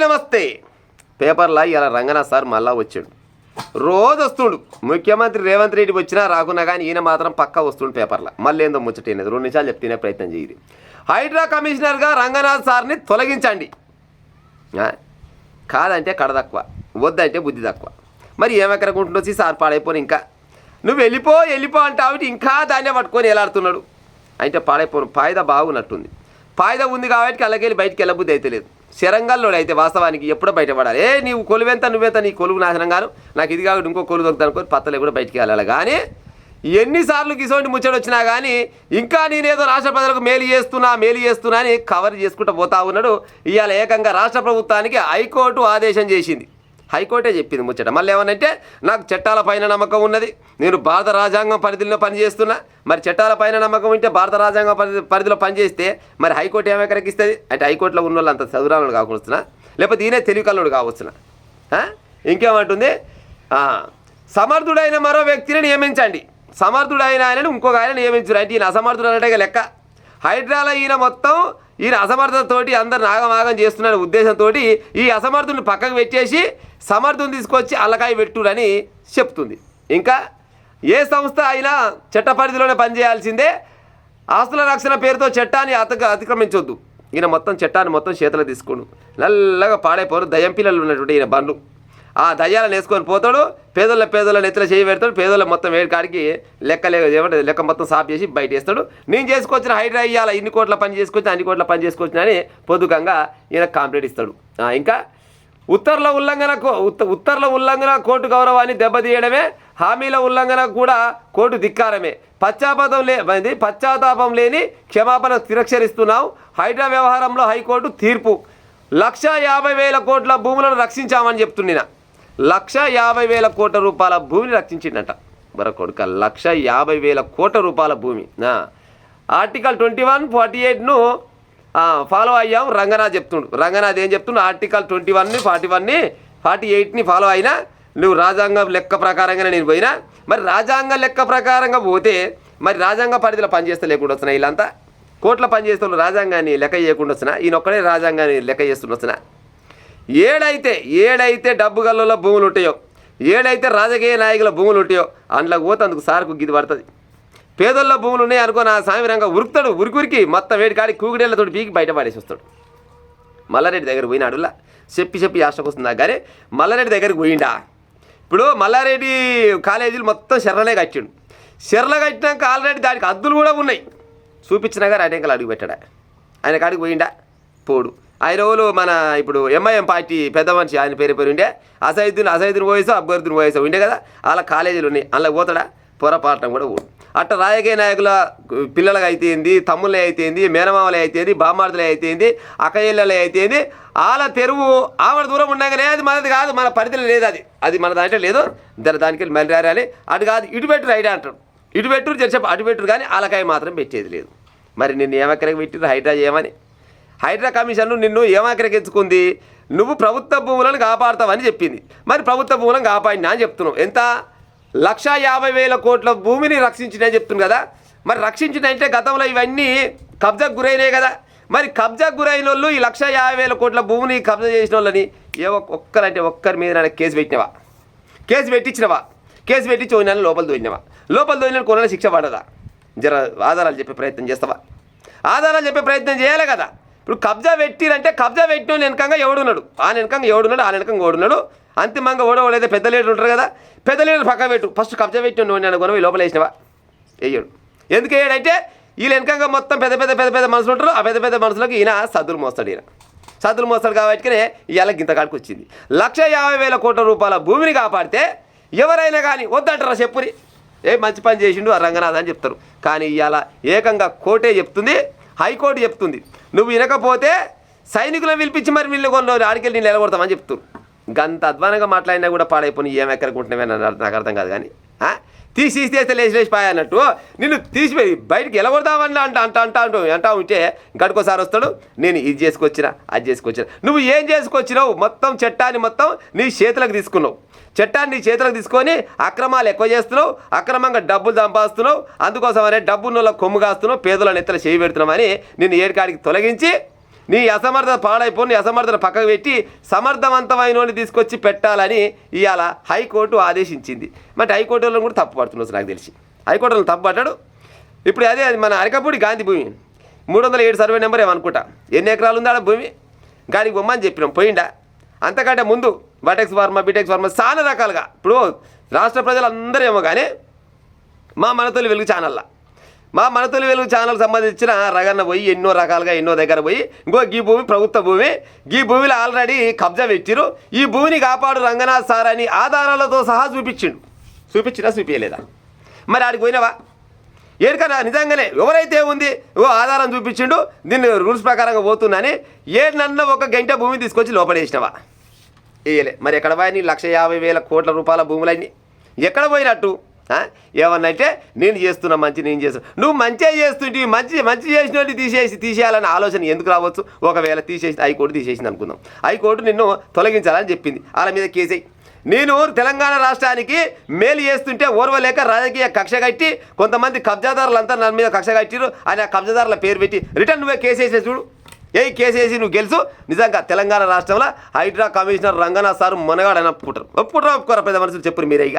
నమస్తే. పేపర్లో ఇలా రంగనాథ్ సార్ మళ్ళా వచ్చాడు. రోజు వస్తుండు. ముఖ్యమంత్రి రేవంత్ రెడ్డి వచ్చినా రాకున్నా కానీ ఈయన మాత్రం పక్కా వస్తుండు పేపర్లో. మళ్ళీ ఏందో ముచ్చటైనది 2 నిమిషాలు చెప్తేనే ప్రయత్నం చేయరు. హైడ్రా కమిషనర్గా రంగనాథ్ సార్ని తొలగించండి. కాదంటే కడ తక్కువ, వద్దంటే బుద్ధి తక్కువ. మరి ఏమెక్కడకుంటుండొచ్చి సార్ పాడైపోను. ఇంకా నువ్వు వెళ్ళిపో అంటావు, ఇంకా దాన్నే పట్టుకొని ఎలాడుతున్నాడు. అంటే పాడైపోను. ఫాయిదా బాగున్నట్టుంది. ఫాయిదా ఉంది కాబట్టి అలాగెళ్ళి బయటికి వెళ్ళబుద్ధి అయితే లేదు. శరంగాల్లోడు అయితే వాస్తవానికి ఎప్పుడో బయటపడాలి. నీవు కొలువెంత నువ్వెంత, నీ కొలువు నాశనం గాను, నాకు ఇది కాబట్టి ఇంకో కొలువు దొరుకుతానుకో పత్తలే కూడా బయటికి వెళ్ళాలి. కానీ ఎన్నిసార్లు గిసోంటి ముచ్చట వచ్చినా కానీ ఇంకా నేనేదో రాష్ట్ర ప్రజలకు మేలు చేస్తున్నా అని కవర్ చేసుకుంటూ పోతా ఉన్నాడు. ఇవాళ ఏకంగా రాష్ట్ర ప్రభుత్వానికి హైకోర్టు ఆదేశం చేసింది. హైకోర్టే చెప్పింది ముచ్చట. మళ్ళీ ఏమనంటే నాకు చట్టాల పైన నమ్మకం ఉన్నది, నేను భారత రాజ్యాంగం పరిధిలో పనిచేస్తున్నా. మరి చట్టాల పైన నమ్మకం ఉంటే భారత రాజ్యాంగం పరిధిలో పనిచేస్తే మరి హైకోర్టు ఏమెక్కడికిస్తుంది? అంటే హైకోర్టులో ఉన్న వాళ్ళు అంత చదువురానుడు కావచ్చునా, లేకపోతే ఈయనే తెలివికల్లుడు కావచ్చునా? ఇంకేమంటుంది? సమర్థుడైన మరో వ్యక్తిని నియమించండి. సమర్థుడైన ఆయనను ఇంకొక ఆయన నియమించరు. అంటే ఈయన అసమర్థుడు అన్నట్టుగా లెక్క. హైడ్రాలో ఈయన అసమర్థతతోటి అందరు నాగమాగం చేస్తున్న ఉద్దేశంతో ఈ అసమర్థుని పక్కకు పెట్టేసి సమర్థుని తీసుకొచ్చి అల్లకాయ పెట్టురని చెప్తుంది. ఇంకా ఏ సంస్థ అయినా చట్ట పరిధిలోనే పనిచేయాల్సిందే. ఆస్తుల రక్షణ పేరుతో చట్టాన్ని అతిక్రమించొద్దు. ఈయన మొత్తం చట్టాన్ని మొత్తం చేతులు తీసుకోండు. నల్లగా పాడైపోరు దయ్యం పిల్లలు ఉన్నటువంటి ఈయన బండ్లు. ఆ దయ్యాలను వేసుకొని పోతాడు. పేదోళ్ళ నెత్తిలో చేయి పెడతాడు. పేదోళ్ళ మొత్తం వేడి కాడికి లెక్క మొత్తం సాఫ్ చేసి బయట వేస్తాడు. నేను చేసుకొచ్చిన హైడ్రా ఇయ్యాల ఇన్ని కోట్ల పని చేసుకొచ్చిన అన్ని కోట్ల పని చేసుకొచ్చిన అని పొద్దుకంగా ఈయన కాంప్లైంట్ ఇస్తాడు. ఇంకా ఉత్తర్వుల ఉల్లంఘన కోర్టు గౌరవాన్ని దెబ్బతీయడమే, హామీల ఉల్లంఘన కూడా కోర్టు ధిక్కారమే. పశ్చాత్తాపం లేని క్షమాపణ తిరస్కరిస్తున్నాం. హైడ్రా వ్యవహారంలో హైకోర్టు తీర్పు. 1,50,000 కోట్ల భూములను రక్షించామని చెప్తున్నా. 1,50,000 కోట్ల రూపాయల భూమిని రక్షించిందట మరొకొడుక. 1,50,000 కోట్ల రూపాయల భూమి. ఆర్టికల్ 2148ను ఫాలో అయ్యాం రంగనాథ్ చెప్తుండు. రంగనాథ్ ఏం చెప్తుండు? ఆర్టికల్ 21ని 41ని 48ని ఫాలో అయినా, నువ్వు రాజ్యాంగం లెక్క ప్రకారంగానే నేను పోయినా. మరి రాజ్యాంగ లెక్క ప్రకారంగా పోతే మరి రాజ్యాంగ పరిధిలో పనిచేస్తే లేకుండా వస్తున్నా. వీళ్ళంతా కోట్ల పనిచేస్తున్న రాజ్యాంగాన్ని లెక్క చేయకుండా వస్తున్నా. ఈయనొక్కడే రాజ్యాంగాన్ని లెక్క చేస్తున్న వస్తున్నా. ఏడైతే డబ్బు గల్లలో భూములు ఉంటాయో, ఏడైతే రాజకీయ నాయకుల భూములు ఉంటాయో అందులోకి పోతే అందుకు సార్కు గిది పడుతుంది. పేదోళ్ళ భూములు ఉన్నాయి అనుకో, నా సామిరంగా ఉరుకుతాడు. ఉరికి మొత్తం వేడికాడి కూగిడేళ్లతో పీకి బయట పడేసి వస్తాడు. మల్లారెడ్డి దగ్గర పోయినాడులా చెప్పి ఆశకు వస్తుందా. కానీ మల్లారెడ్డి దగ్గరికి పోయిండా? ఇప్పుడు మల్లారెడ్డి కాలేజీలు మొత్తం శర్రలే కట్టిండు. శర్రలు కట్టినాక ఆల్రెడీ దానికి అద్దులు కూడా ఉన్నాయి. చూపించినా కానీ అటెంకలు అడుగు పెట్టాడా? ఆయన కాడికి పోయిండా? పోడు. ఆయన రోజులు మన ఇప్పుడు ఎంఐఎం పార్టీ పెద్ద మనిషి ఆయన పేరు ఉండే అసైదుని వయసు అబ్గరుద్దుని వయసు ఉండే కదా, అలా కాలేజీలు ఉన్నాయి. అందులో పోతాడా? పొరపాటం కూడా పోడు. అట్ట రాజకీయ నాయకుల పిల్లలకి అయితేంది, తమ్ముళ్ళే అయితేంది, మేనమామలే అయితేంది, బామ్మార్దులే అయితేంది, అక్కయ్యలే అయితేంది, వాళ్ళ తెరువు ఆవిడ దూరం ఉండగానే అది మనది కాదు, మన పరిధిలో లేదు, అది మన దాంట్లో లేదు, దానికి మళ్ళీ రాయాలి. అటు కాదు ఇటు పెట్టు రైట్ అంటాడు. ఇటు పెట్టురు చెప్పి అటు పెట్టురు, కానీ వాళ్ళకాయ మాత్రం పెట్టేది లేదు. మరి నిన్ను ఏమక్కడికి పెట్టిరు? హైడ్రా చేయమని. హైడ్రా కమిషన్ నిన్ను ఏమక్కడికి ఎంచుకుంది? నువ్వు ప్రభుత్వ భూములను కాపాడుతావని చెప్పింది. మరి ప్రభుత్వ భూములను కాపాడినా అని చెప్తున్నావు. ఎంత? 1,50,000 కోట్ల భూమిని రక్షించినని చెప్తుంది కదా. మరి రక్షించినంటే గతంలో ఇవన్నీ కబ్జాకు గురైనాయి కదా. మరి కబ్జాకు గురైన వాళ్ళు ఈ 1,50,000 కోట్ల భూమిని కబ్జా చేసిన వాళ్ళని ఒక్కరి మీద కేసు పెట్టినవా? కేసు పెట్టించినవా? కేసు పెట్టించి పోయినా లోపల దోయినవా? లోపల దోయిన కొనాలి శిక్ష పడదా? జర ఆధారాలు చెప్పే ప్రయత్నం చేస్తావా? ఆధారాలు చెప్పే ప్రయత్నం చేయాలి కదా. ఇప్పుడు కబ్జా పెట్టిరంటే కబ్జా పెట్టిన వెనకంగా ఎవడున్నాడు, ఆ వెనకంగా ఎవడున్నాడు, అంతిమంగా ఓడవడైతే పెద్ద లీడర్ ఉంటారు కదా, పెద్ద లీడర్ పక్క పెట్టు. ఫస్ట్ కబ్జా పెట్టిన నేను కొనవి లోపల వేసినవా? వేయడు. ఎందుకు వేయడంటే వీళ్ళు వెనకంగా మొత్తం పెద్ద మనుషులు ఉంటారు. ఆ పెద్ద మనుషులకు ఈయన సద్దులు మోస్తాడు కాబట్టి ఇవాళ గింత కాడికి వచ్చింది. 1,50,000 కోట్ల రూపాయల భూమిని కాపాడితే ఎవరైనా కానీ వద్దంటారా? చెప్పురి మంచి పని చేసిండు ఆ రంగనాథ్ అని చెప్తారు. కానీ ఇవాళ ఏకంగా కోర్టే చెప్తుంది, హైకోర్టు చెప్తుంది, నువ్వు వినకపోతే సైనికులను పిలిపించి మరి వీళ్ళు ఆడికెళ్ళి నేను నిలబడతామని చెప్తారు. గంత అధ్వానంగా మాట్లాడినా కూడా పాడైపోయి ఏమెక్కడికుంటున్నావే నాకు అర్థం కాదు. కానీ తీసేస్తే లేచిపోయా అన్నట్టు నిన్ను తీసిపోయి బయటికి ఎలగొడదామని అంటా ఉంటే గడుకోసారి వస్తాడు, నేను ఇది చేసుకొచ్చినా అది చేసుకొచ్చినా. నువ్వు ఏం చేసుకొచ్చినావు? మొత్తం చట్టాన్ని మొత్తం నీ చేతులకు తీసుకున్నావు. చట్టాన్ని నీ చేతులకు తీసుకొని అక్రమాలు ఎక్కువ చేస్తున్నావు, అక్రమంగా డబ్బులు సంపాదిస్తున్నావు. అందుకోసమనే డబ్బున్నోళ్ళ కొమ్ము కాస్తున్నావు, పేదల నెత్తలు చేయి పెడుతున్నామని నిన్ను ఏడుకాడికి తొలగించి నీ అసమర్థత పాడైపో, నీ అసమర్థత పక్కకు పెట్టి సమర్థవంతమైన తీసుకొచ్చి పెట్టాలని ఇవాళ హైకోర్టు ఆదేశించింది. మరి హైకోర్టు వాళ్ళని కూడా తప్పు పడుతున్నారు నాకు తెలిసి. హైకోర్టు వాళ్ళని తప్పు పట్టాడు. ఇప్పుడు అదే మన అరకపూడి గాంధీ భూమి 307 సర్వే నెంబర్ ఏమనుకుంటా, ఎన్ని ఎకరాలు ఉంది ఆడ భూమి, గాడికి బొమ్మని చెప్పినాం పోయిండా. అంతకంటే ముందు బటెక్స్ ఫార్మా, బిటెక్స్ ఫార్మా చాలా రకాలుగా ఇప్పుడు రాష్ట్ర ప్రజలందరూ ఏమో కానీ మా మనతోలి వెలుగు ఛానల్లా, మా మనతోలి వెలుగు ఛానల్ సంబంధించిన రగన్న పోయి ఎన్నో రకాలుగా ఎన్నో దగ్గర పోయి ఈ భూమి ప్రభుత్వ భూమి, ఈ భూమిలో ఆల్రెడీ కబ్జా పెట్టిరు, ఈ భూమిని కాపాడు రంగనాథ్ సార్ అని ఆధారాలతో సహా చూపించలేదా? మరి ఆడికి పోయినావా? ఏడుకన్నా నిజంగానే ఎవరైతే ఉంది ఆధారం చూపించిండు, దీన్ని రూల్స్ ప్రకారంగా పోతున్నాని ఏడనన్నా ఒక గంట భూమి తీసుకొచ్చి లోపడేసినవా? వేయలే. మరి ఎక్కడ పోయి నీ 1,50,000 కోట్ల రూపాయల భూములన్నీ ఎక్కడ పోయినట్టు? ఏమన్నంటే నేను చేస్తున్నా మంచి, నేను చేస్తున్నా, నువ్వు మంచిగా చేస్తుంటే మంచి చేసిన తీసేయాలని ఆలోచన ఎందుకు రావచ్చు? ఒకవేళ హైకోర్టు తీసేసింది అనుకుందాం, హైకోర్టు నిన్ను తొలగించాలని చెప్పింది, వాళ్ళ మీద కేసేయి. నేను తెలంగాణ రాష్ట్రానికి మేలు చేస్తుంటే ఓర్వలేక రాజకీయ కక్ష కట్టి కొంతమంది కబ్జాదారులంతా నా మీద కక్ష కట్టిరు అని ఆ కబ్జాదారుల పేరు పెట్టి రిటర్న్ నువ్వే కేసు వేసే చూడు. కేసేసి నువ్వు గెలుసు. నిజంగా తెలంగాణ రాష్ట్రంలో హైడ్రా కమిషనర్ రంగనాథ్ సార్ మునగాడని ఒప్పుకుంటారు. ఒప్పుకోరా పెద్ద మనుషులు చెప్పురు మీరే. ఇక